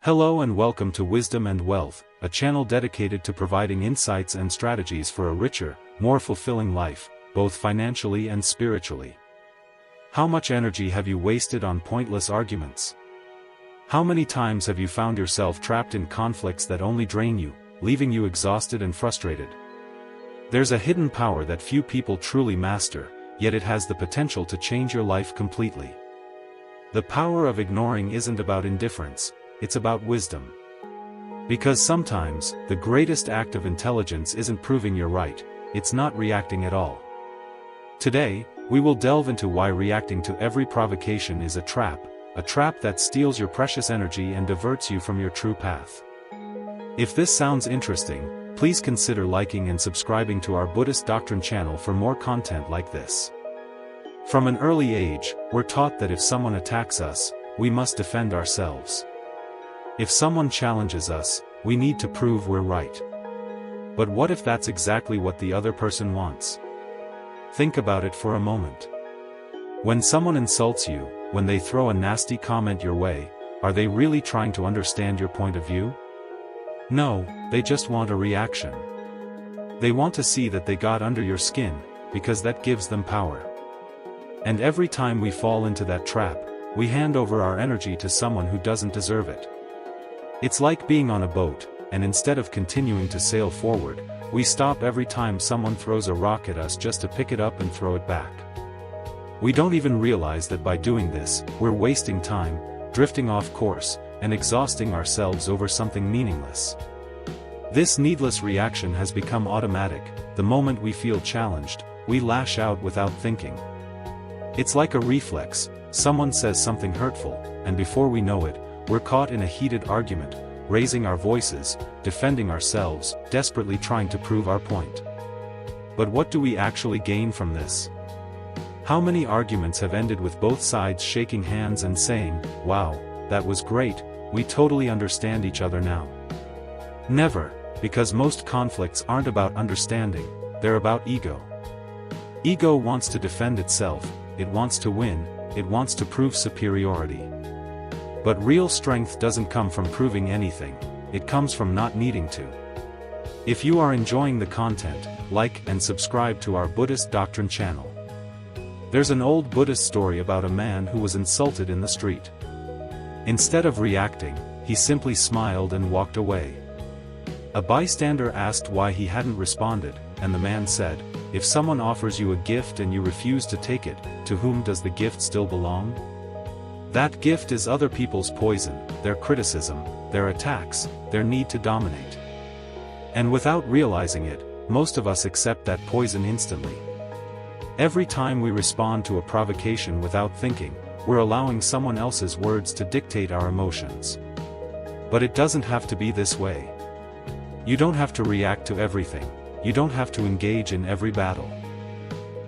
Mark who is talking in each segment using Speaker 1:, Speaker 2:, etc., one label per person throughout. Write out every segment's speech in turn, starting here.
Speaker 1: Hello and welcome to Wisdom and Wealth, a channel dedicated to providing insights and strategies for a richer, more fulfilling life, both financially and spiritually. How much energy have you wasted on pointless arguments? How many times have you found yourself trapped in conflicts that only drain you, leaving you exhausted and frustrated? There's a hidden power that few people truly master, yet it has the potential to change your life completely. The power of ignoring isn't about indifference. It's about wisdom. Because sometimes, the greatest act of intelligence isn't proving you're right, it's not reacting at all. Today, we will delve into why reacting to every provocation is a trap that steals your precious energy and diverts you from your true path. If this sounds interesting, please consider liking and subscribing to our Buddhist doctrine channel for more content like this. From an early age, we're taught that if someone attacks us, we must defend ourselves. If someone challenges us, we need to prove we're right. But what if that's exactly what the other person wants? Think about it for a moment. When someone insults you, when they throw a nasty comment your way, are they really trying to understand your point of view? No, they just want a reaction. They want to see that they got under your skin, because that gives them power. And every time we fall into that trap, we hand over our energy to someone who doesn't deserve it. It's like being on a boat, and instead of continuing to sail forward, we stop every time someone throws a rock at us just to pick it up and throw it back. We don't even realize that by doing this, we're wasting time, drifting off course, and exhausting ourselves over something meaningless. This needless reaction has become automatic. The moment we feel challenged, we lash out without thinking. It's like a reflex. Someone says something hurtful, and before we know it, we're caught in a heated argument, raising our voices, defending ourselves, desperately trying to prove our point. But what do we actually gain from this? How many arguments have ended with both sides shaking hands and saying, "Wow, that was great, we totally understand each other now"? Never, because most conflicts aren't about understanding, they're about ego. Ego wants to defend itself, it wants to win, it wants to prove superiority. But real strength doesn't come from proving anything, it comes from not needing to. If you are enjoying the content, like and subscribe to our Buddhist doctrine channel. There's an old Buddhist story about a man who was insulted in the street. Instead of reacting, he simply smiled and walked away. A bystander asked why he hadn't responded, and the man said, "If someone offers you a gift and you refuse to take it, to whom does the gift still belong? That gift is other people's poison, their criticism, their attacks, their need to dominate." And without realizing it, most of us accept that poison instantly. Every time we respond to a provocation without thinking, we're allowing someone else's words to dictate our emotions. But it doesn't have to be this way. You don't have to react to everything. You don't have to engage in every battle.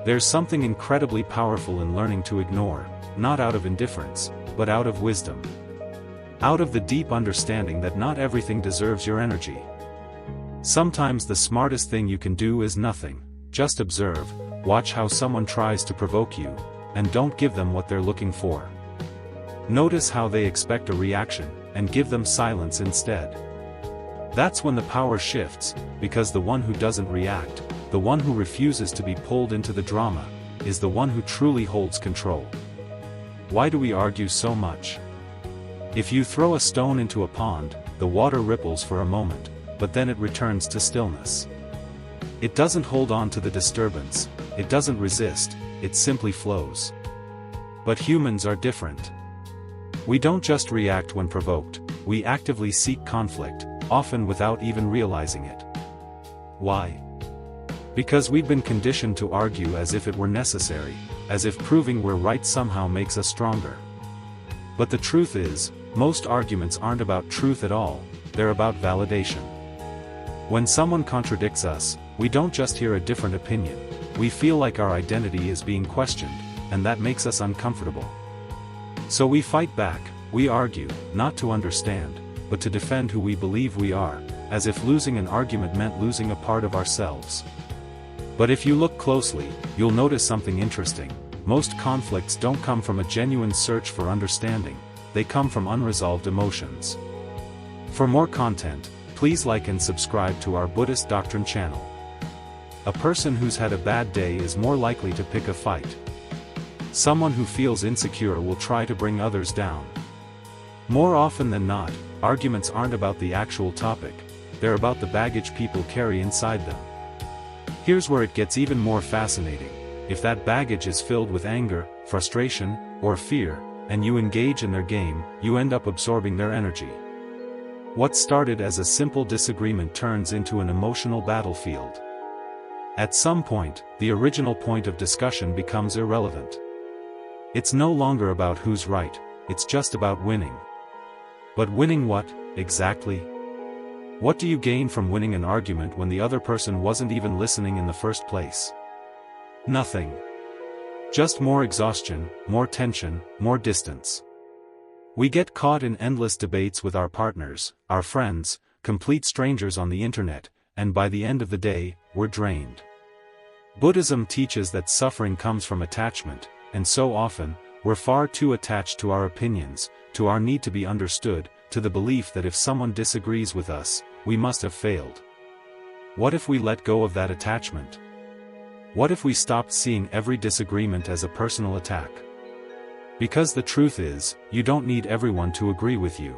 Speaker 1: There's something incredibly powerful in learning to ignore, not out of indifference, but out of wisdom. Out of the deep understanding that not everything deserves your energy. Sometimes the smartest thing you can do is nothing. Just observe, watch how someone tries to provoke you, and don't give them what they're looking for. Notice how they expect a reaction, and give them silence instead. That's when the power shifts, because the one who doesn't react, the one who refuses to be pulled into the drama, is the one who truly holds control. Why do we argue so much? If you throw a stone into a pond, the water ripples for a moment, but then it returns to stillness. It doesn't hold on to the disturbance, it doesn't resist, it simply flows. But humans are different. We don't just react when provoked, we actively seek conflict, often without even realizing it. Why? Because we've been conditioned to argue as if it were necessary, as if proving we're right somehow makes us stronger. But the truth is, most arguments aren't about truth at all, they're about validation. When someone contradicts us, we don't just hear a different opinion, we feel like our identity is being questioned, and that makes us uncomfortable. So we fight back, we argue, not to understand, but to defend who we believe we are, as if losing an argument meant losing a part of ourselves. But if you look closely, you'll notice something interesting. Most conflicts don't come from a genuine search for understanding, they come from unresolved emotions. For more content, please like and subscribe to our Buddhist doctrine channel. A person who's had a bad day is more likely to pick a fight. Someone who feels insecure will try to bring others down. More often than not, arguments aren't about the actual topic, they're about the baggage people carry inside them. Here's where it gets even more fascinating. If that baggage is filled with anger, frustration, or fear, and you engage in their game, you end up absorbing their energy. What started as a simple disagreement turns into an emotional battlefield. At some point, the original point of discussion becomes irrelevant. It's no longer about who's right, it's just about winning. But winning what, exactly? What do you gain from winning an argument when the other person wasn't even listening in the first place? Nothing. Just more exhaustion, more tension, more distance. We get caught in endless debates with our partners, our friends, complete strangers on the internet, and by the end of the day, we're drained. Buddhism teaches that suffering comes from attachment, and so often, we're far too attached to our opinions, to our need to be understood, to the belief that if someone disagrees with us, we must have failed. What if we let go of that attachment? What if we stopped seeing every disagreement as a personal attack? Because the truth is, you don't need everyone to agree with you.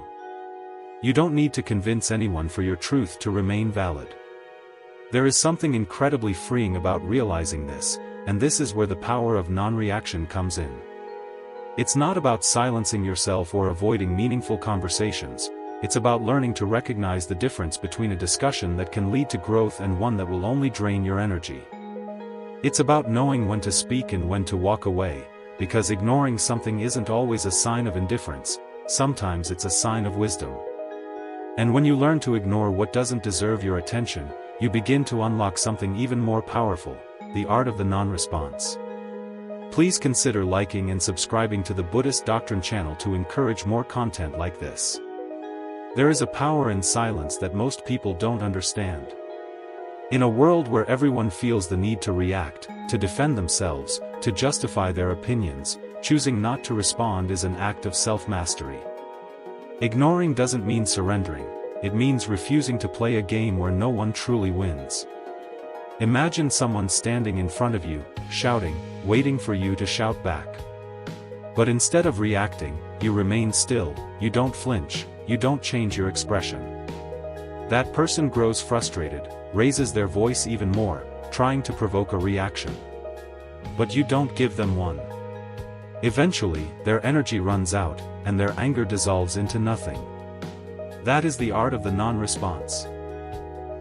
Speaker 1: You don't need to convince anyone for your truth to remain valid. There is something incredibly freeing about realizing this, and this is where the power of non-reaction comes in. It's not about silencing yourself or avoiding meaningful conversations, it's about learning to recognize the difference between a discussion that can lead to growth and one that will only drain your energy. It's about knowing when to speak and when to walk away, because ignoring something isn't always a sign of indifference, sometimes it's a sign of wisdom. And when you learn to ignore what doesn't deserve your attention, you begin to unlock something even more powerful, the art of the non-response. Please consider liking and subscribing to the Buddhist Doctrine channel to encourage more content like this. There is a power in silence that most people don't understand. In a world where everyone feels the need to react, to defend themselves, to justify their opinions, choosing not to respond is an act of self-mastery. Ignoring doesn't mean surrendering, it means refusing to play a game where no one truly wins. Imagine someone standing in front of you, shouting, waiting for you to shout back. But instead of reacting, you remain still, you don't flinch, you don't change your expression. That person grows frustrated, raises their voice even more, trying to provoke a reaction. But you don't give them one. Eventually, their energy runs out, and their anger dissolves into nothing. That is the art of the non-response.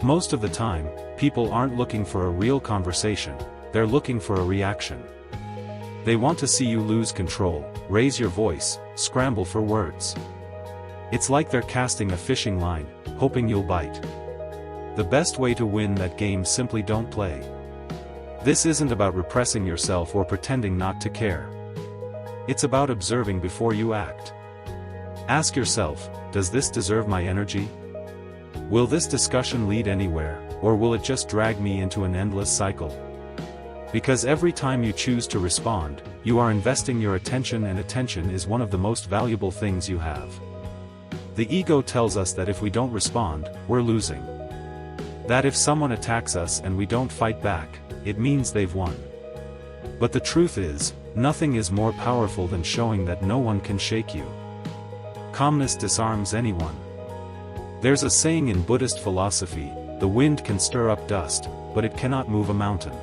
Speaker 1: Most of the time, people aren't looking for a real conversation, they're looking for a reaction. They want to see you lose control, raise your voice, scramble for words. It's like they're casting a fishing line, hoping you'll bite. The best way to win that game simply don't play. This isn't about repressing yourself or pretending not to care. It's about observing before you act. Ask yourself, does this deserve my energy? Will this discussion lead anywhere, or will it just drag me into an endless cycle? Because every time you choose to respond, you are investing your attention, and attention is one of the most valuable things you have. The ego tells us that if we don't respond, we're losing. That if someone attacks us and we don't fight back, it means they've won. But the truth is, nothing is more powerful than showing that no one can shake you. Calmness disarms anyone. There's a saying in Buddhist philosophy, the wind can stir up dust, but it cannot move a mountain.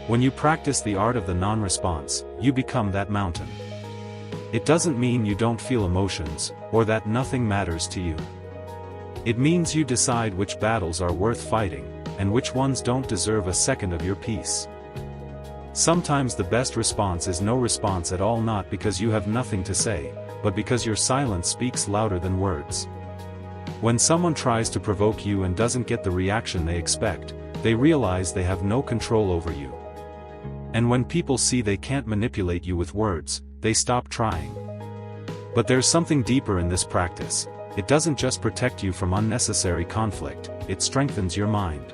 Speaker 1: When you practice the art of the non-response, you become that mountain. It doesn't mean you don't feel emotions, or that nothing matters to you. It means you decide which battles are worth fighting, and which ones don't deserve a second of your peace. Sometimes the best response is no response at all, not because you have nothing to say, but because your silence speaks louder than words. When someone tries to provoke you and doesn't get the reaction they expect, they realize they have no control over you. And when people see they can't manipulate you with words, they stop trying. But there's something deeper in this practice. It doesn't just protect you from unnecessary conflict, it strengthens your mind.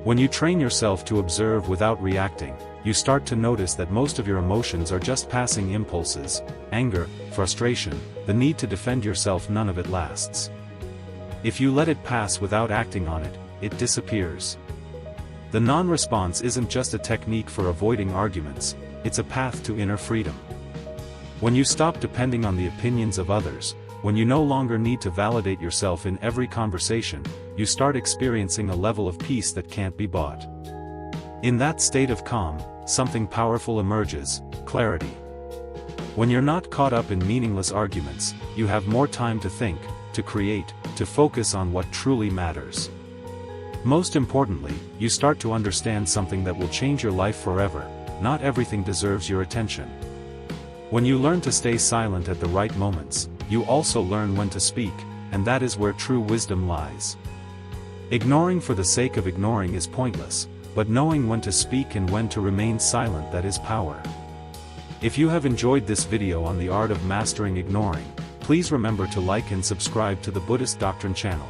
Speaker 1: When you train yourself to observe without reacting, you start to notice that most of your emotions are just passing impulses. Anger, frustration, the need to defend yourself, none of it lasts. If you let it pass without acting on it, it disappears. The non-response isn't just a technique for avoiding arguments, it's a path to inner freedom. When you stop depending on the opinions of others, when you no longer need to validate yourself in every conversation, you start experiencing a level of peace that can't be bought. In that state of calm, something powerful emerges: clarity. When you're not caught up in meaningless arguments, you have more time to think, to create, to focus on what truly matters. Most importantly, you start to understand something that will change your life forever: not everything deserves your attention. When you learn to stay silent at the right moments, you also learn when to speak, and that is where true wisdom lies. Ignoring for the sake of ignoring is pointless, but knowing when to speak and when to remain silent, that is power. If you have enjoyed this video on the art of mastering ignoring, please remember to like and subscribe to the Buddhist Doctrine channel.